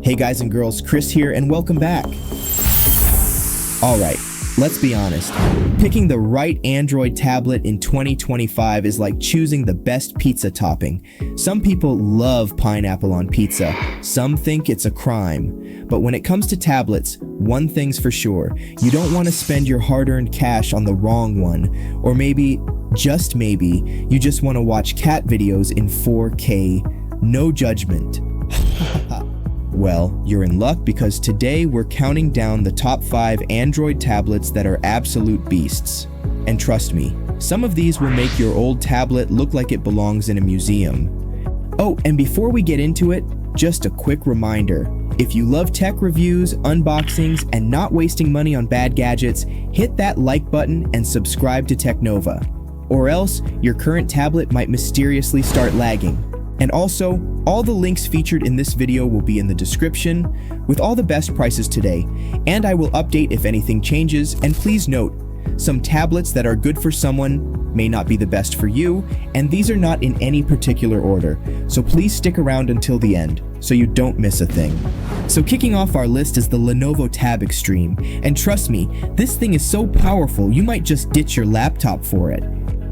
Hey guys and girls, Chris here and welcome back. Alright, let's be honest. Picking the right Android tablet in 2025 is like choosing the best pizza topping. Some people love pineapple on pizza, some think it's a crime. But when it comes to tablets, one thing's for sure, you don't want to spend your hard-earned cash on the wrong one. Or maybe, just maybe, you just want to watch cat videos in 4K. No judgment. Well, you're in luck because today we're counting down the top 5 Android tablets that are absolute beasts. And trust me, some of these will make your old tablet look like it belongs in a museum. Oh, and before we get into it, just a quick reminder. If you love tech reviews, unboxings, and not wasting money on bad gadgets, hit that like button and subscribe to Technova. Or else, your current tablet might mysteriously start lagging. And also, all the links featured in this video will be in the description, with all the best prices today, and I will update if anything changes. And please note, some tablets that are good for someone may not be the best for you, and these are not in any particular order, so please stick around until the end, so you don't miss a thing. So kicking off our list is the Lenovo Tab Extreme, and trust me, this thing is so powerful you might just ditch your laptop for it.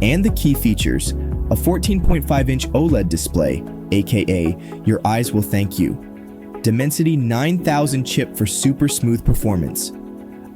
And the key features: a 14.5-inch OLED display, aka your eyes will thank you. Dimensity 9000 chip for super smooth performance.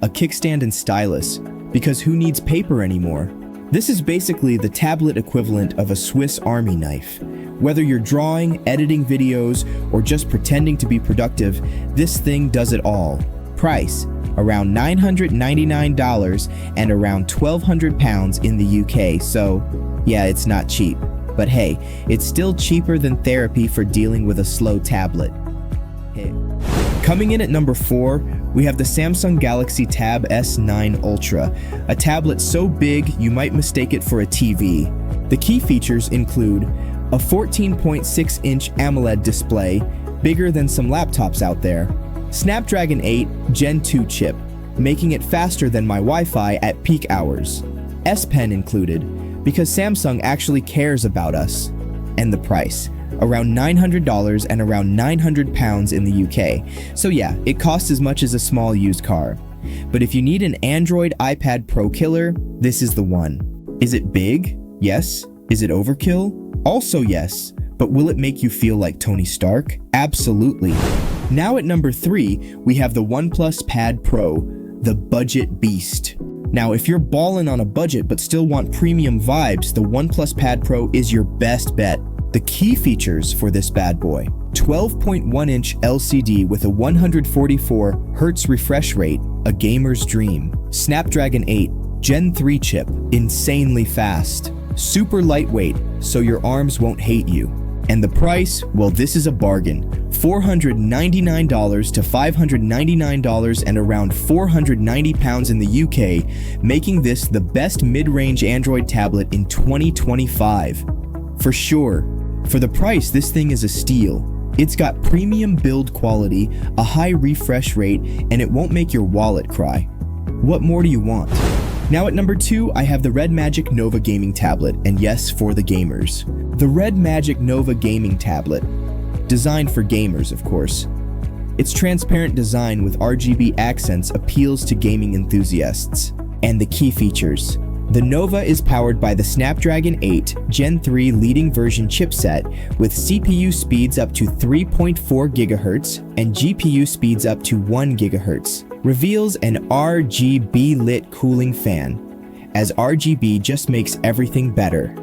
A kickstand and stylus, because who needs paper anymore? This is basically the tablet equivalent of a Swiss Army knife. Whether you're drawing, editing videos, or just pretending to be productive, this thing does it all. Price: around $999 and around £1,200 in the UK, so yeah, it's not cheap. But hey, it's still cheaper than therapy for dealing with a slow tablet. Hey. Coming in at number 4, we have the Samsung Galaxy Tab S9 Ultra, a tablet so big you might mistake it for a TV. The key features include a 14.6-inch AMOLED display, bigger than some laptops out there. Snapdragon 8 Gen 2 chip, making it faster than my Wi-Fi at peak hours. S Pen included, because Samsung actually cares about us. And the price: around $900 and around £900 in the UK. So yeah, it costs as much as a small used car. But if you need an Android iPad Pro killer, this is the one. Is it big? Yes. Is it overkill? Also yes. But will it make you feel like Tony Stark? Absolutely. Now at number 3, we have the OnePlus Pad Pro, the budget beast. Now, if you're ballin' on a budget but still want premium vibes, the OnePlus Pad Pro is your best bet. The key features for this bad boy: 12.1-inch LCD with a 144 Hz refresh rate, a gamer's dream. Snapdragon 8 Gen 3 chip, insanely fast. Super lightweight, so your arms won't hate you. And the price? Well, this is a bargain. $499 to $599 and around £490 in the UK, making this the best mid-range Android tablet in 2025. For sure. For the price, this thing is a steal. It's got premium build quality, a high refresh rate, and it won't make your wallet cry. What more do you want? Now at number 2, I have the REDMAGIC Nova Gaming Tablet, and yes, for the gamers. The REDMAGIC Nova Gaming Tablet. Designed for gamers, of course. Its transparent design with RGB accents appeals to gaming enthusiasts. And the key features: the Nova is powered by the Snapdragon 8 Gen 3 leading version chipset with CPU speeds up to 3.4 GHz and GPU speeds up to 1 GHz. Reveals an RGB lit cooling fan, as RGB just makes everything better.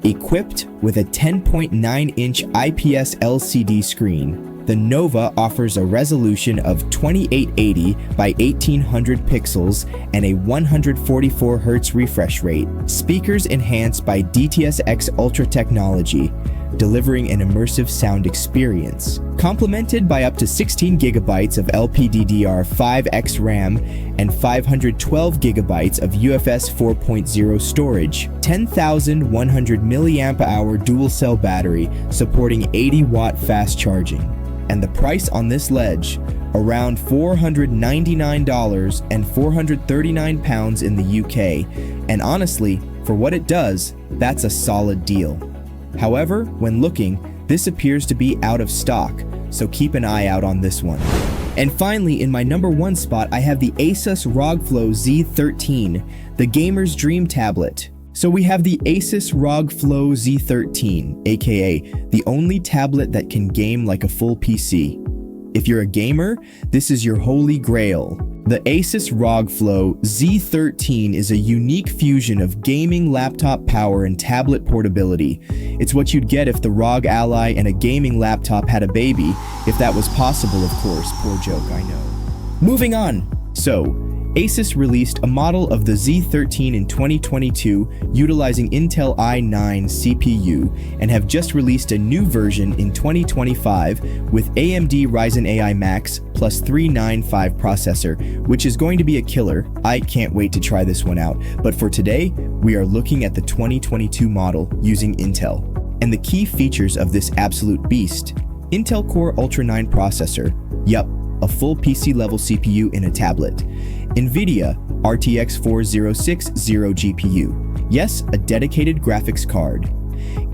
Equipped with a 10.9-inch IPS LCD screen, the Nova offers a resolution of 2880 by 1800 pixels and a 144 Hz refresh rate. Speakers enhanced by DTS:X Ultra technology, delivering an immersive sound experience. Complemented by up to 16 GB of LPDDR5X RAM and 512 GB of UFS 4.0 storage. 10,100 mAh dual cell battery supporting 80-watt fast charging. And the price on this ledge, around $499 and £439 in the UK. And honestly, for what it does, that's a solid deal. However, when looking, this appears to be out of stock, so keep an eye out on this one. And finally, in my number 1 spot, I have the ASUS ROG Flow Z13, the gamer's dream tablet. So we have the ASUS ROG Flow Z13, aka the only tablet that can game like a full PC. If you're a gamer, this is your holy grail. The ASUS ROG Flow Z13 is a unique fusion of gaming laptop power and tablet portability. It's what you'd get if the ROG Ally and a gaming laptop had a baby, if that was possible, of course. Poor joke, I know. Moving on. So, ASUS released a model of the Z13 in 2022 utilizing Intel i9 CPU and have just released a new version in 2025 with AMD Ryzen AI Max plus 395 processor, which is going to be a killer. I can't wait to try this one out, but for today, we are looking at the 2022 model using Intel. And the key features of this absolute beast: Intel Core Ultra 9 processor, yup, a full PC-level CPU in a tablet. NVIDIA RTX 4060 GPU. Yes, a dedicated graphics card.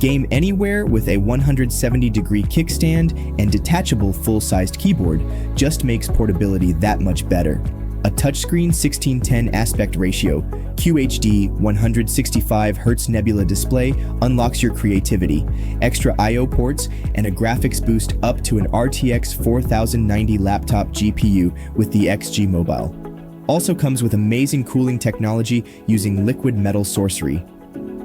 Game anywhere with a 170-degree kickstand and detachable full-sized keyboard just makes portability that much better. A touchscreen 16:10 aspect ratio, QHD 165Hz Nebula display unlocks your creativity, extra I/O ports, and a graphics boost up to an RTX 4090 laptop GPU with the XG Mobile. Also comes with amazing cooling technology using liquid metal sorcery.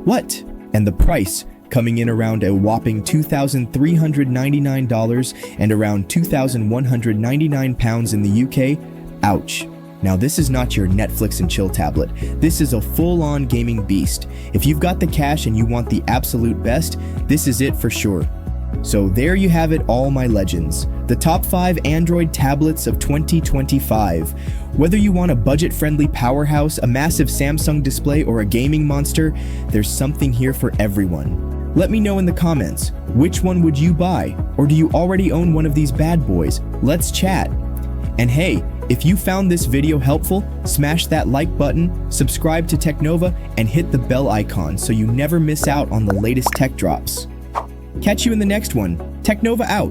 What? And the price, coming in around a whopping $2,399 and around £2,199 in the UK? Ouch. Now this is not your Netflix and chill tablet. This is a full-on gaming beast. If you've got the cash and you want the absolute best, this is it for sure. So there you have it, all my legends. The top 5 Android tablets of 2025. Whether you want a budget-friendly powerhouse, a massive Samsung display, or a gaming monster, there's something here for everyone. Let me know in the comments, which one would you buy? Or do you already own one of these bad boys? Let's chat. And hey, if you found this video helpful, smash that like button, subscribe to Technova, and hit the bell icon so you never miss out on the latest tech drops. Catch you in the next one. Technova out.